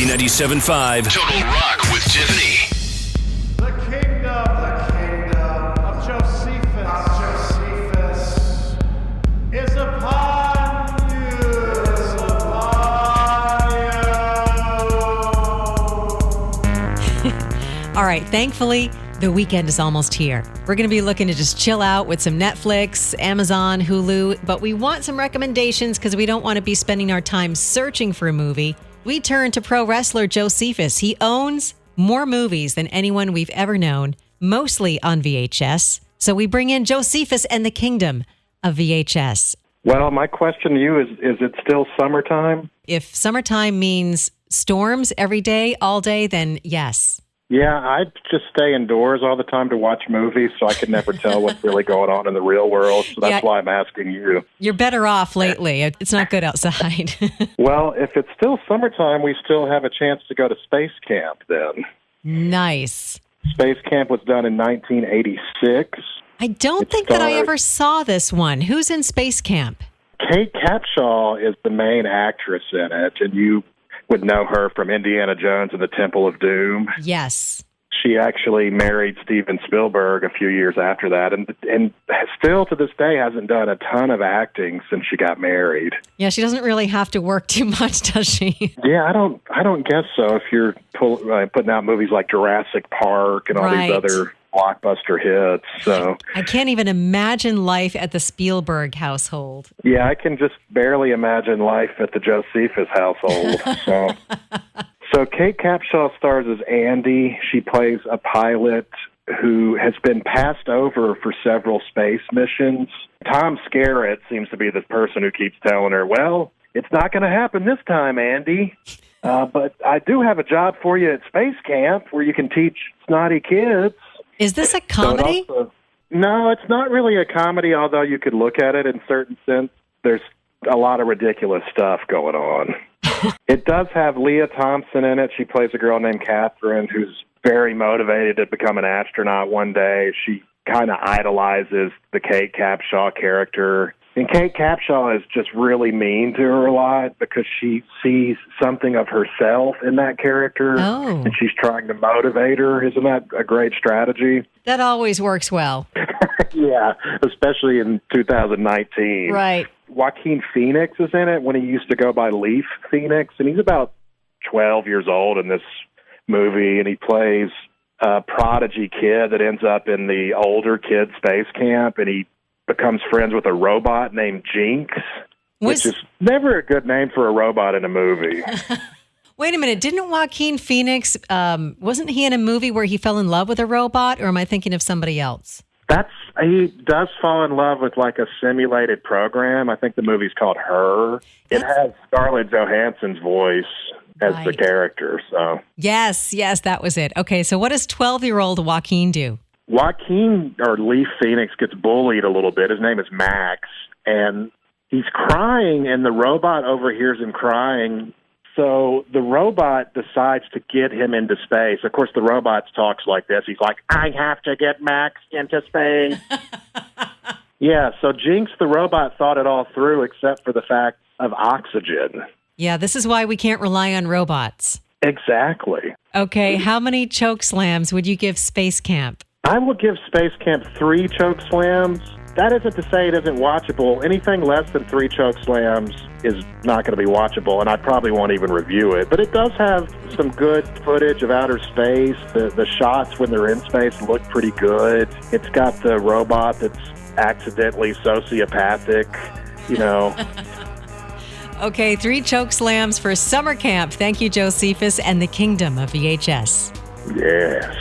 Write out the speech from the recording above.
B97.5 Total Rock with Tiffany. The kingdom of Jocephus is upon you. All right, thankfully, the weekend is almost here. We're going to be looking to just chill out with some Netflix, Amazon, Hulu, but we want some recommendations because we don't want to be spending our time searching for a movie. We turn to pro wrestler Jocephus. He owns more movies than anyone we've ever known, mostly on VHS. So we bring in Jocephus and the Kingdom of VHS. Well, my question to you is it still summertime? If summertime means storms every day, all day, then yes. Yeah, I just stay indoors all the time to watch movies, so I can never tell what's really going on in the real world. So that's why I'm asking you. You're better off lately. It's not good outside. Well, if it's still summertime, we still have a chance to go to space camp then. Nice. Space camp was done in 1986. I don't think that I ever saw this one. Who's in Space Camp? Kate Capshaw is the main actress in it, and you would know her from Indiana Jones and the Temple of Doom. Yes. She actually married Steven Spielberg a few years after that, and still to this day hasn't done a ton of acting since she got married. Yeah, she doesn't really have to work too much, does she? Yeah, I don't guess so. If you're putting out movies like Jurassic Park and all these other blockbuster hits, so I can't even imagine life at the Spielberg household. Yeah, I can just barely imagine life at the Jocephus household. So Kate Capshaw stars as Andy. She plays a pilot who has been passed over for several space missions. Tom Skerritt seems to be the person who keeps telling her, well, it's not going to happen this time, Andy. But I do have a job for you at space camp where you can teach snotty kids. Is this a comedy? No, it's not really a comedy, although you could look at it in certain sense. There's a lot of ridiculous stuff going on. It does have Leah Thompson in it. She plays a girl named Catherine who's very motivated to become an astronaut one day. She kind of idolizes the Kate Capshaw character. And Kate Capshaw is just really mean to her a lot because she sees something of herself in that character. Oh. And she's trying to motivate her. Isn't that a great strategy? That always works well. Yeah, especially in 2019. Right. Joaquin Phoenix is in it when he used to go by Leaf Phoenix. And he's about 12 years old in this movie. And he plays a prodigy kid that ends up in the older kid space camp. And he becomes friends with a robot named Jinx, which is never a good name for a robot in a movie. Wait a minute. Didn't Joaquin Phoenix, wasn't he in a movie where he fell in love with a robot, or am I thinking of somebody else? He does fall in love with like a simulated program. I think the movie's called Her. It has Scarlett Johansson's voice as the character. So Yes, that was it. Okay, so what does 12-year-old Joaquin do? Joaquin, or Leaf Phoenix, gets bullied a little bit. His name is Max, and he's crying, and the robot overhears him crying. So the robot decides to get him into space. Of course, the robot talks like this. He's like, I have to get Max into space. Yeah, so Jinx, the robot, thought it all through except for the fact of oxygen. Yeah, this is why we can't rely on robots. Exactly. Okay, how many choke slams would you give Space Camp? I will give Space Camp 3 choke slams. That isn't to say it isn't watchable. Anything less than 3 choke slams is not going to be watchable, and I probably won't even review it. But it does have some good footage of outer space. The shots when they're in space look pretty good. It's got the robot that's accidentally sociopathic, you know. Okay, 3 choke slams for summer camp. Thank you, Jocephus and the Kingdom of VHS. Yes.